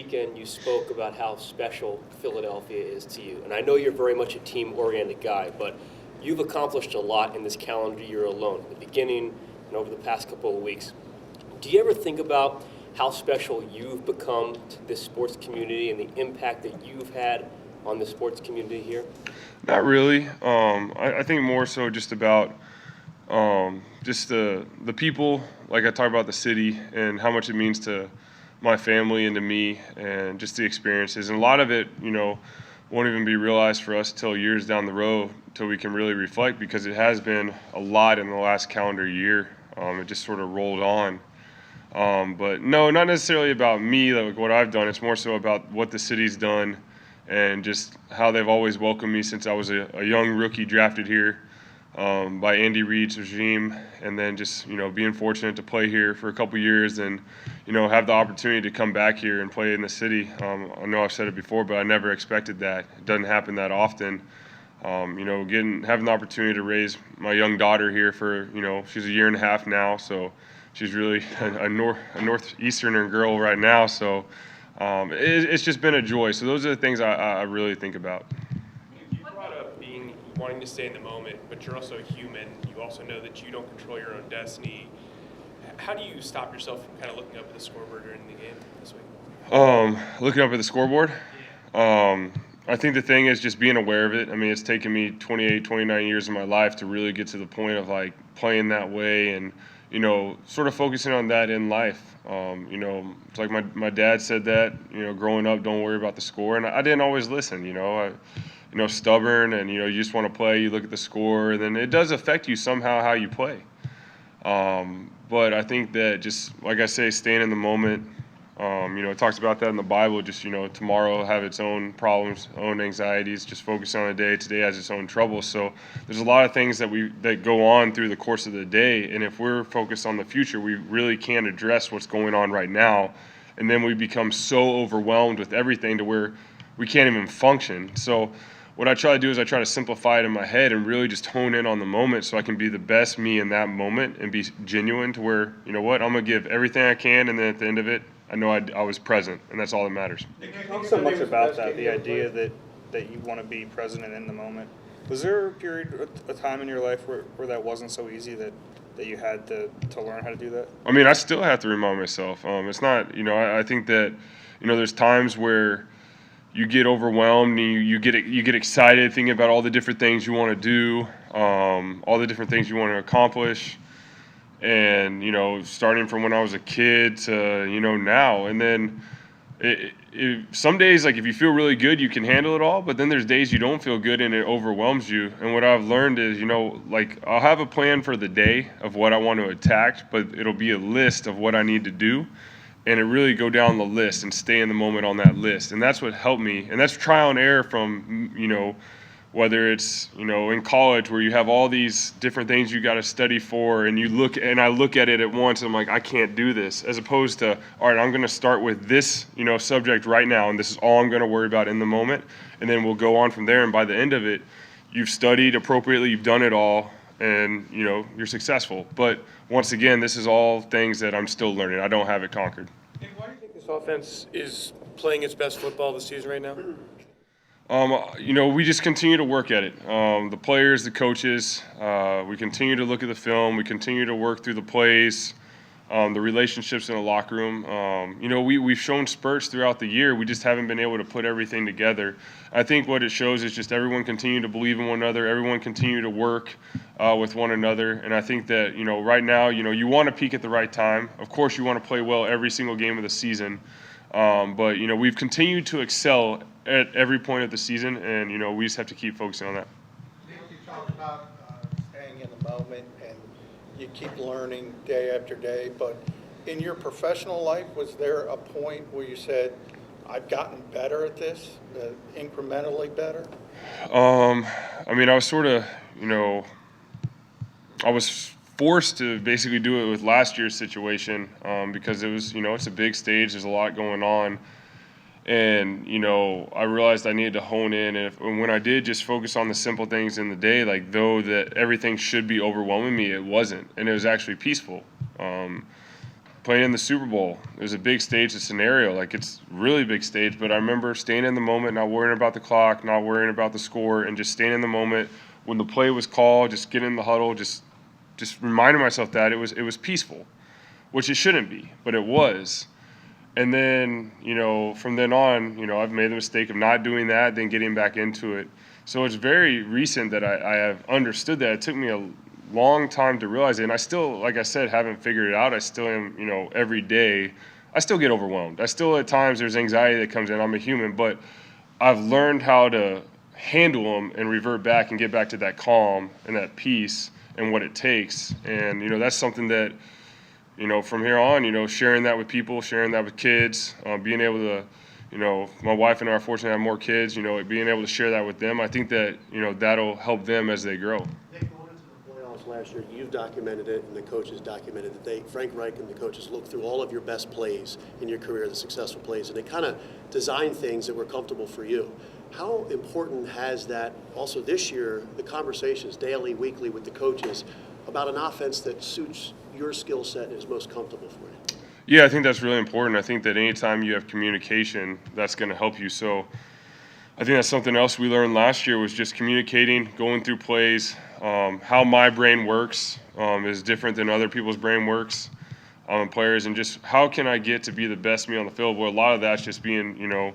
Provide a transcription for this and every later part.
weekend you spoke about how special Philadelphia is to you. And I know you're very much a team-oriented guy, but you've accomplished a lot in this calendar year alone, at the beginning and over the past couple of weeks. Do you ever think about how special you've become to this sports community and the impact that you've had on the sports community here? Not really. I think more so just about just the people, like I talk about the city and how much it means to my family and to me and just the experiences. And a lot of it, won't even be realized for us till years down the road, till we can really reflect, because it has been a lot in the last calendar year. It just sort of rolled on. But no, not necessarily about me, like what I've done. It's more so about what the city's done and just how they've always welcomed me since I was a young rookie drafted here by Andy Reid's regime, and then just being fortunate to play here for a couple years and have the opportunity to come back here and play in the city. I know I've said it before, but I never expected that. It doesn't happen that often. Having the opportunity to raise my young daughter here for she's a year and a half now, so she's really a northeasterner girl right now. So it's just been a joy. So those are the things I really think about. You brought up wanting to stay in the moment, but you're also a human. You also know that you don't control your own destiny. How do you stop yourself from kind of looking up at the scoreboard during the game this week? Looking up at the scoreboard? I think the thing is just being aware of it. I mean, it's taken me 28, 29 years of my life to really get to the point of like playing that way and, sort of focusing on that in life. It's like my dad said that, growing up, don't worry about the score. And I didn't always listen, stubborn and, you just want to play, you look at the score, and then it does affect you somehow how you play. But I think that just, like I say, staying in the moment, it talks about that in the Bible, just, tomorrow have its own problems, own anxieties, just focus on the day. Today has its own troubles. So there's a lot of things that go on through the course of the day. And if we're focused on the future, we really can't address what's going on right now. And then we become so overwhelmed with everything to where we can't even function. So what I try to do is I try to simplify it in my head and really just hone in on the moment so I can be the best me in that moment and be genuine to where, I'm going to give everything I can, and then at the end of it, I know I was present, and that's all that matters. Talk so much about that, the idea that you want to be present and in the moment. Was there a period, a time in your life where that wasn't so easy that you had to learn how to do that? I mean, I still have to remind myself. It's not, I think that, there's times where you get overwhelmed and you get excited thinking about all the different things you want to do, all the different things you want to accomplish. And, starting from when I was a kid to, now. And then some days, like if you feel really good, you can handle it all. But then there's days you don't feel good and it overwhelms you. And what I've learned is, like I'll have a plan for the day of what I want to attack, but it'll be a list of what I need to do. And it really go down the list and stay in the moment on that list. And that's what helped me. And that's trial and error from, whether it's, in college where you have all these different things you got to study for, and I look at it at once and I'm like, I can't do this, as opposed to, all right, I'm going to start with this, subject right now, and this is all I'm going to worry about in the moment, and then we'll go on from there. And by the end of it, you've studied appropriately, you've done it all, and, you're successful. But once again, this is all things that I'm still learning. I don't have it conquered. Nick, why do you think this offense is playing its best football this season right now? We just continue to work at it. The players, the coaches, we continue to look at the film. We continue to work through the plays, the relationships in the locker room. We've shown spurts throughout the year. We just haven't been able to put everything together. I think what it shows is just everyone continue to believe in one another. Everyone continue to work with one another. And I think that, right now, you want to peak at the right time. Of course, you want to play well every single game of the season. But, we've continued to excel at every point of the season, and, we just have to keep focusing on that. Nick, you talked about staying in the moment, and you keep learning day after day. But in your professional life, was there a point where you said, I've gotten better at this, incrementally better? I was sort of, I was forced to basically do it with last year's situation because it was, it's a big stage. There's a lot going on. And, I realized I needed to hone in. And when I did just focus on the simple things in the day, like though that everything should be overwhelming me, it wasn't. And it was actually peaceful. playing in the Super Bowl. It was a big stage, a scenario. Like, it's really big stage, but I remember staying in the moment, not worrying about the clock, not worrying about the score, and just staying in the moment. When the play was called, just getting in the huddle, just reminding myself that it was peaceful, which it shouldn't be, but it was. And then, from then on, I've made the mistake of not doing that, then getting back into it. So it's very recent that I have understood that. It took me a long time to realize it, and I still, like I said, haven't figured it out. I still am, every day, I still get overwhelmed. I still, at times, there's anxiety that comes in. I'm a human, but I've learned how to handle them and revert back and get back to that calm and that peace and what it takes. And, that's something that, from here on, sharing that with people, sharing that with kids, being able to, my wife and I are fortunate to have more kids, being able to share that with them, I think that, that'll help them as they grow. Nick, going into the playoffs last year, you've documented it, and the coaches documented it. Frank Reich and the coaches looked through all of your best plays in your career, the successful plays, and they kind of designed things that were comfortable for you. How important has that, also this year, the conversations daily, weekly with the coaches about an offense that suits your skill set and is most comfortable for you? Yeah, I think that's really important. I think that anytime you have communication, that's going to help you. So I think that's something else we learned last year was just communicating, going through plays. How my brain works is different than other people's brain works, players, and just how can I get to be the best me on the field? Well, a lot of that's just being,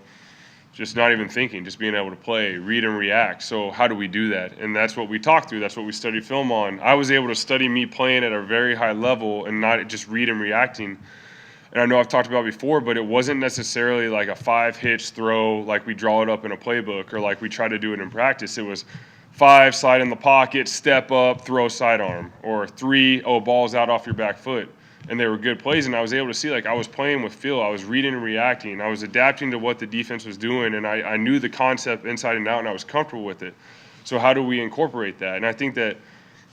just not even thinking, just being able to play, read and react. So how do we do that? And that's what we talked through. That's what we studied film on. I was able to study me playing at a very high level and not just read and reacting. And I know I've talked about before, but it wasn't necessarily like a 5-hitch throw like we draw it up in a playbook or like we try to do it in practice. It was 5, slide in the pocket, step up, throw sidearm, or 3, ball's out off your back foot. And they were good plays, and I was able to see, like, I was playing with feel. I was reading and reacting. I was adapting to what the defense was doing, and I knew the concept inside and out, and I was comfortable with it. So how do we incorporate that? And I think that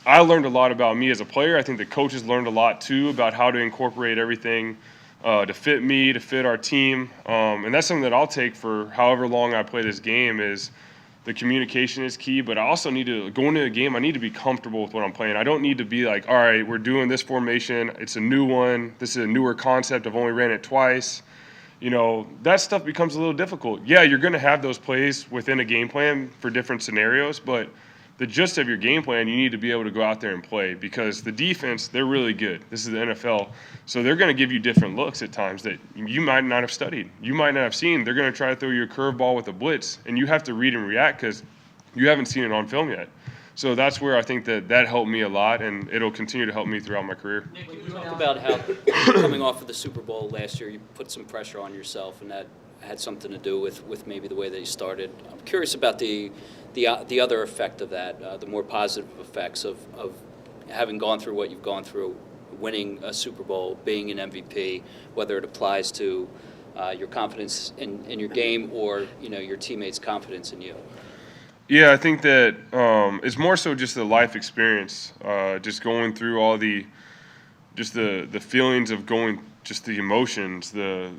I learned a lot about me as a player. I think the coaches learned a lot, too, about how to incorporate everything to fit me, to fit our team. And that's something that I'll take for however long I play this game is the communication is key, but I also need to, go into a game, I need to be comfortable with what I'm playing. I don't need to be like, all right, we're doing this formation. It's a new one. This is a newer concept. I've only ran it twice. That stuff becomes a little difficult. Yeah, you're going to have those plays within a game plan for different scenarios, but the gist of your game plan, you need to be able to go out there and play because the defense, they're really good. This is the NFL. So they're going to give you different looks at times that you might not have studied. You might not have seen. They're going to try to throw you a curveball with a blitz, and you have to read and react because you haven't seen it on film yet. So that's where I think that helped me a lot, and it'll continue to help me throughout my career. Nick, you talked about how coming off of the Super Bowl last year, you put some pressure on yourself, and that had something to do with maybe the way that you started. I'm curious about the other effect of that, the more positive effects of having gone through what you've gone through, winning a Super Bowl, being an MVP, whether it applies to your confidence in your game or your teammates' confidence in you. Yeah, I think that it's more so just the life experience, just going through all the feelings of going, just the emotions, the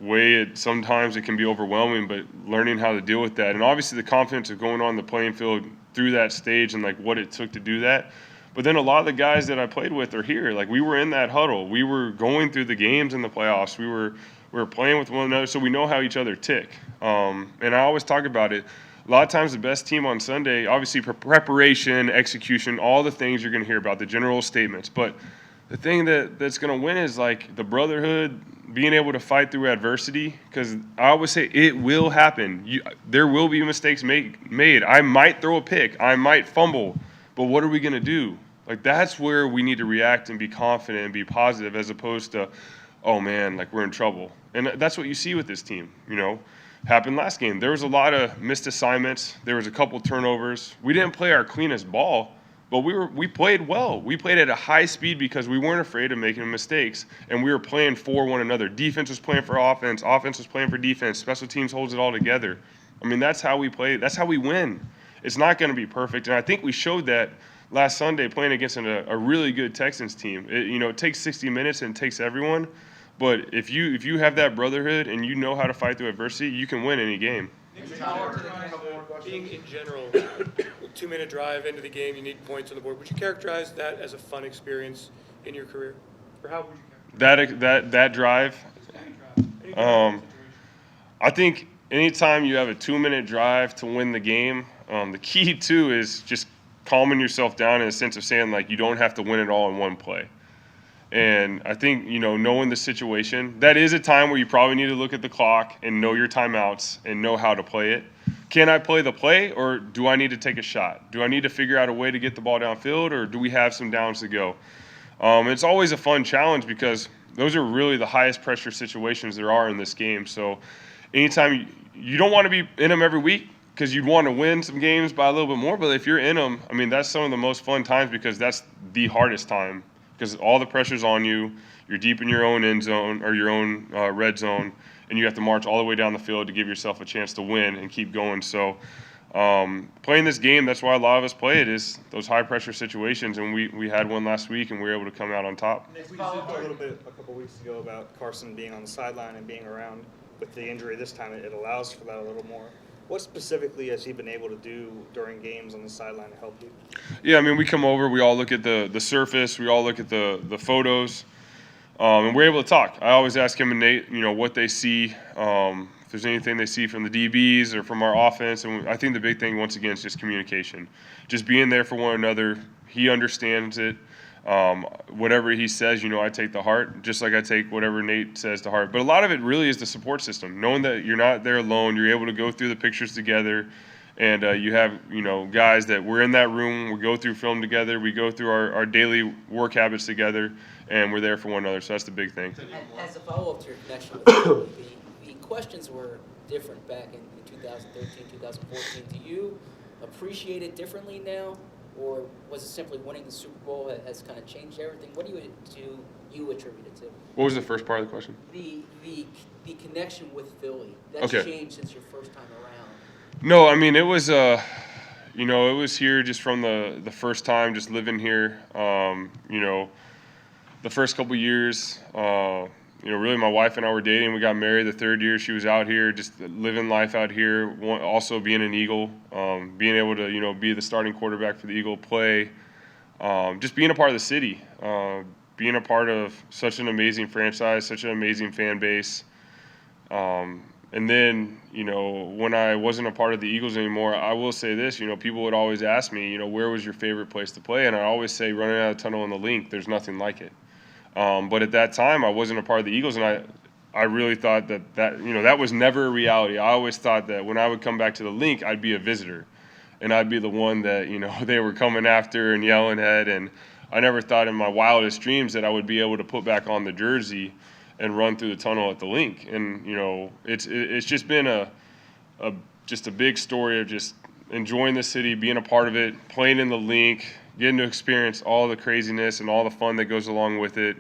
way sometimes it can be overwhelming, but learning how to deal with that. And obviously the confidence of going on the playing field through that stage and like what it took to do that. But then a lot of the guys that I played with are here. Like we were in that huddle. We were going through the games in the playoffs. We were playing with one another, so we know how each other tick. And I always talk about it. A lot of times the best team on Sunday, obviously preparation, execution, all the things you're going to hear about, the general statements. But the thing that's going to win is like the brotherhood, being able to fight through adversity, because I always say it will happen. There will be mistakes made. I might throw a pick. I might fumble. But what are we going to do? Like that's where we need to react and be confident and be positive as opposed to, oh, man, like we're in trouble. And that's what you see with this team, Happened last game. There was a lot of missed assignments. There was a couple turnovers. We didn't play our cleanest ball, but we played well. We played at a high speed because we weren't afraid of making mistakes, and we were playing for one another. Defense was playing for offense. Offense was playing for defense. Special teams holds it all together. I mean, that's how we play. That's how we win. It's not going to be perfect, and I think we showed that last Sunday playing against a really good Texans team. It takes 60 minutes and it takes everyone. But if you have that brotherhood and you know how to fight through adversity, you can win any game. Being in general, 2-minute drive into the game, you need points on the board. Would you characterize that as a fun experience in your career? Or how would you characterize That drive. I think anytime you have a 2-minute drive to win the game, the key too is just calming yourself down in a sense of saying, like, you don't have to win it all in one play. And I think, knowing the situation, that is a time where you probably need to look at the clock and know your timeouts and know how to play it. Can I play the play, or do I need to take a shot? Do I need to figure out a way to get the ball downfield, or do we have some downs to go? It's always a fun challenge because those are really the highest pressure situations there are in this game. So anytime you don't want to be in them every week because you'd want to win some games by a little bit more, but if you're in them, I mean, that's some of the most fun times because that's the hardest time because all the pressure's on you. You're deep in your own end zone or your own red zone, and you have to march all the way down the field to give yourself a chance to win and keep going. So playing this game, that's why a lot of us play it, is those high-pressure situations, and we had one last week, and we were able to come out on top. We talked a little bit a couple weeks ago about Carson being on the sideline and being around. With the injury this time, it allows for that a little more. What specifically has he been able to do during games on the sideline to help you? Yeah, I mean, we come over, we all look at the surface, we all look at the photos, and we're able to talk. I always ask him and Nate, what they see, if there's anything they see from the DBs or from our offense. And I think the big thing, once again, is just communication. Just being there for one another. He understands it. Whatever he says, I take to heart, just like I take whatever Nate says to heart. But a lot of it really is the support system, knowing that you're not there alone. You're able to go through the pictures together, and you have, guys that we're in that room. We go through film together. We go through our daily work habits together, and we're there for one another. So that's the big thing. As a follow-up to your connection with the questions were different back in 2013, 2014. Do you appreciate it differently now? Or was it simply winning the Super Bowl has kind of changed everything? What do you attribute it to? What was the first part of the question? The connection with Philly. That's Okay. changed since your first time around. No, I mean, it was, it was here just from the first time, just living here. The first couple years, really my wife and I were dating. We got married the third year. She was out here, just living life out here, also being an Eagle, being able to, be the starting quarterback for the Eagle, play, just being a part of the city, being a part of such an amazing franchise, such an amazing fan base. And then, when I wasn't a part of the Eagles anymore, I will say this, people would always ask me, where was your favorite place to play? And I always say running out of the tunnel in the Link, there's nothing like it. But at that time, I wasn't a part of the Eagles, and I really thought that was never a reality. I always thought that when I would come back to the Link, I'd be a visitor, and I'd be the one that, they were coming after and yelling at, and I never thought in my wildest dreams that I would be able to put back on the jersey and run through the tunnel at the Link. And, it's just been a big story of just enjoying the city, being a part of it, playing in the Link, getting to experience all the craziness and all the fun that goes along with it.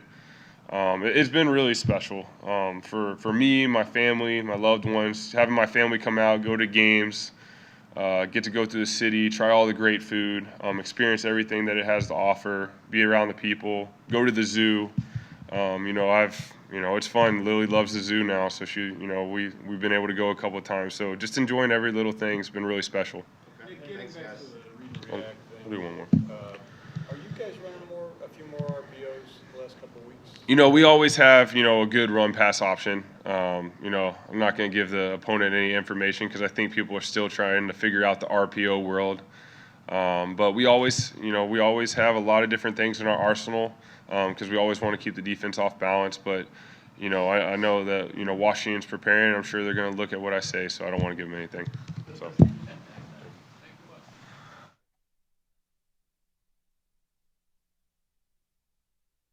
It's been really special for me, my family, my loved ones, having my family come out, go to games, get to go through the city, try all the great food, experience everything that it has to offer, be around the people, go to the zoo. It's fun. Lily loves the zoo now, so we've been able to go a couple of times. So just enjoying every little thing has been really special. Nick, getting back to the read-react I'll do one more. are you guys running a few more RPOs the last couple of weeks? We always have, a good run-pass option. I'm not going to give the opponent any information because I think people are still trying to figure out the RPO world. But we always have a lot of different things in our arsenal because we always want to keep the defense off balance. But, I know that, Washington's preparing. I'm sure they're going to look at what I say, so I don't want to give them anything. So.